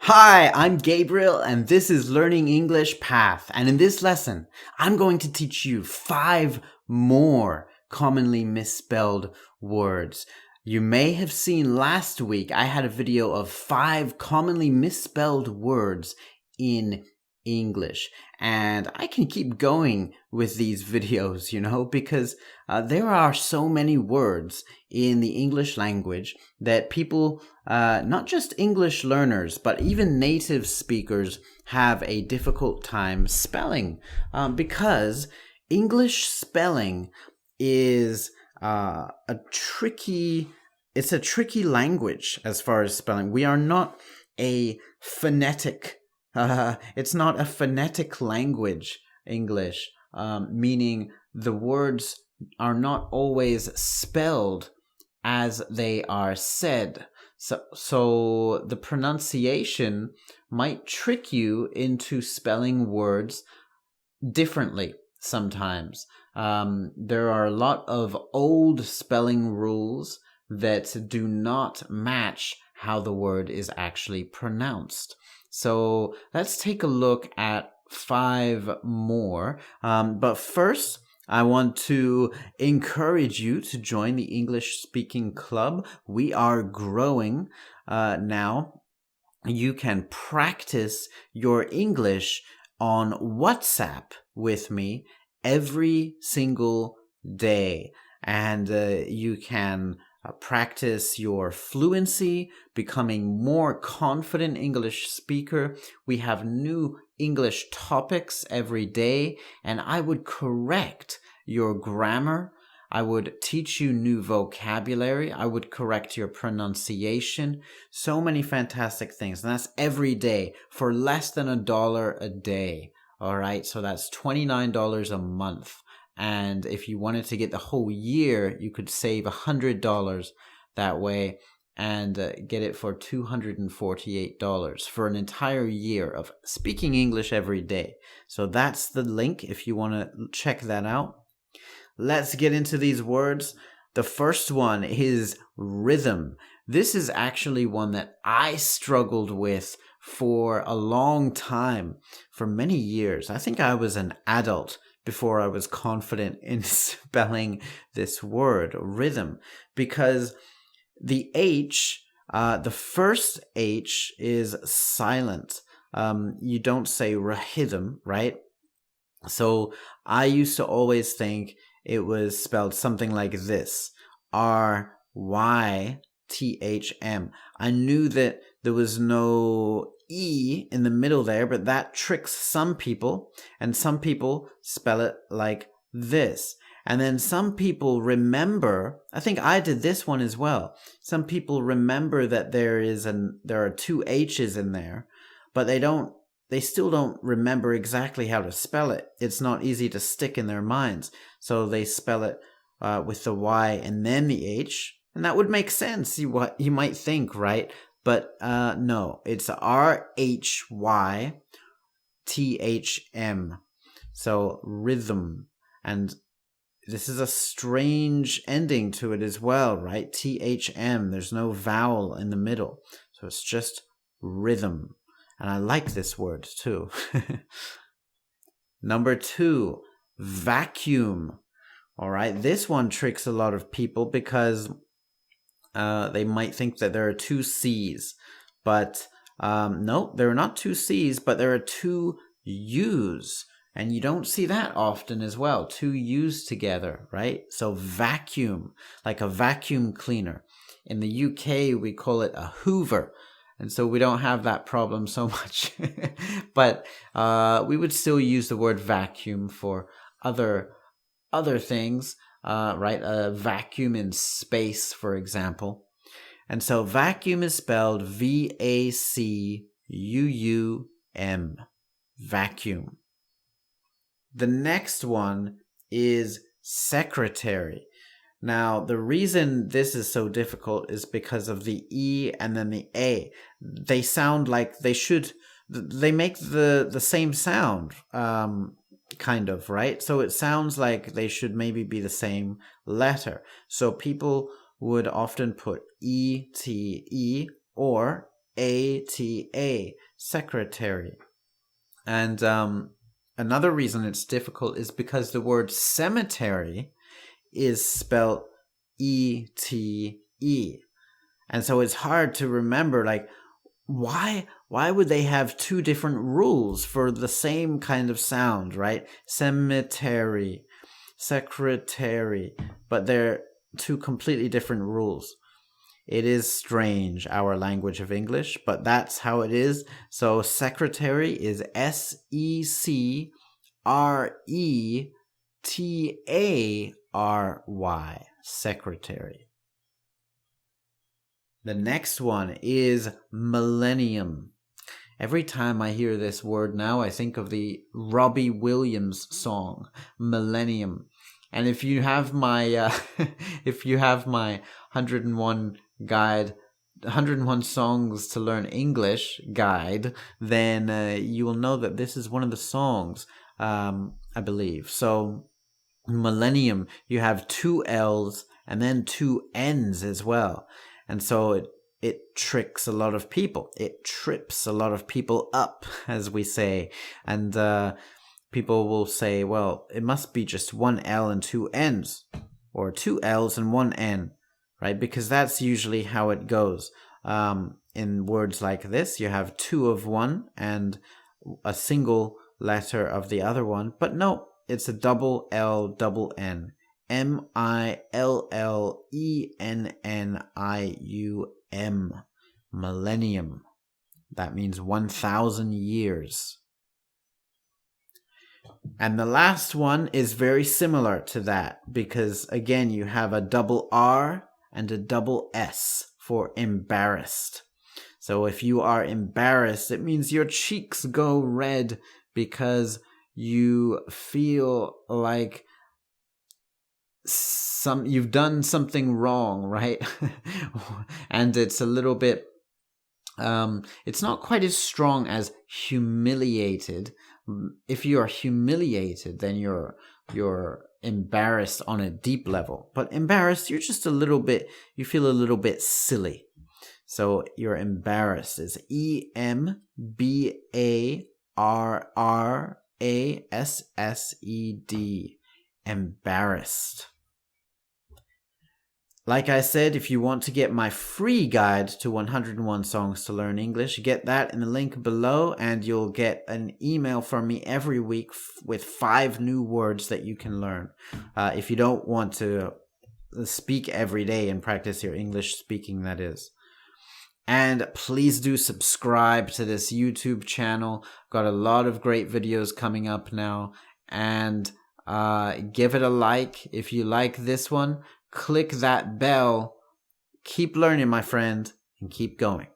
Hi, I'm Gabriel and this is Learning English Path. And in this lesson, I'm going to teach you 5 more commonly misspelled words. You may have seen last week I had a video of 5 commonly misspelled words in English. And I can keep going with these videos, because there are so many words in the English language that people, not just English learners, but even native speakers have a difficult time spelling because English spelling is it's a tricky language as far as spelling. We are not a phonetic it's not a phonetic language, English, meaning the words are not always spelled as they are said. So the pronunciation might trick you into spelling words differently sometimes. There are a lot of old spelling rules that do not match how the word is actually pronounced. So let's take a look at 5 more. But first, I want to encourage you to join the English Speaking Club. We are growing now. You can practice your English on WhatsApp with me every single day. And you can practice your fluency, becoming more confident English speaker. We have new English topics every day, and I would correct your grammar. I would teach you new vocabulary. I would correct your pronunciation. So many fantastic things. And that's every day for less than $1 a day. All right. So that's $29 a month. And if you wanted to get the whole year, you could save $100 that way and get it for $248 for an entire year of speaking English every day. So that's the link if you want to check that out. Let's get into these words. The first one is rhythm. This is actually one that I struggled with for a long time, for many years. I think I was an adult before I was confident in spelling this word, rhythm, because the H, the first H is silent. You don't say rhythm, right? So I used to always think it was spelled something like this, R-Y-T-H-M. I knew that there was no E in the middle there, but that tricks some people, and some people spell it like this. And then some people remember, I think I did this one as well. Some people remember that there are 2 H's in there, but they still don't remember exactly how to spell it. It's not easy to stick in their minds. So they spell it with the Y and then the H. And that would make sense, what you might think, right? But no, it's R-H-Y-T-H-M. So rhythm. And this is a strange ending to it as well, right? T-H-M. There's no vowel in the middle. So it's just rhythm. And I like this word too. Number 2, vacuum. All right, this one tricks a lot of people because they might think that there are 2 C's. But no, there are not 2 C's, but there are 2 U's. And you don't see that often as well, 2 U's together, right? So vacuum, like a vacuum cleaner. In the UK, we call it a hoover. And so we don't have that problem so much. But we would still use the word vacuum for other things, right? A vacuum in space, for example. And so vacuum is spelled V-A-C-U-U-M. Vacuum. The next one is secretary. Now, the reason this is so difficult is because of the E and then the A. They sound like they make the same sound, kind of, right? So it sounds like they should maybe be the same letter. So people would often put E-T-E or secretary. And another reason it's difficult is because the word cemetery is spelled E-T-E. And so it's hard to remember, like, why would they have two different rules for the same kind of sound, right? Cemetery, secretary, but they're two completely different rules. It is strange, our language of English, but that's how it is. So secretary is S-E-C-R-E-T-A-R-Y, secretary. The next one is millennium. Every time I hear this word now, I think of the Robbie Williams song, Millennium. And if you have my 101 guide, 101 songs to learn English guide, then you will know that this is one of the songs, I believe. So millennium, you have two L's and then two N's as well. And so it tricks a lot of people. It trips a lot of people up, as we say. And people will say, well, it must be just one L and two N's, or two L's and one N, right? Because that's usually how it goes. In words like this, you have two of one and a single letter of the other one. But no, it's a double L, double N. M-I-L-L-E-N-N-I-U-M. Millennium. That means 1,000 years. And the last one is very similar to that because, again, you have a double R and a double S for embarrassed. So if you are embarrassed, it means your cheeks go red because you feel like you've done something wrong, right? And it's a little bit it's not quite as strong as humiliated. If you are humiliated, then you're embarrassed on a deep level. But embarrassed, you feel a little bit silly. So you're embarrassed is E-M-B-A-R-R-A-S-S-E-D. Embarrassed. Like I said, if you want to get my free guide to 101 songs to learn English, get that in the link below and you'll get an email from me every week with 5 new words that you can learn. If you don't want to speak every day and practice your English speaking, that is. And please do subscribe to this YouTube channel. Got a lot of great videos coming up now. And give it a like if you like this one. Click that bell. Keep learning, my friend, and keep going.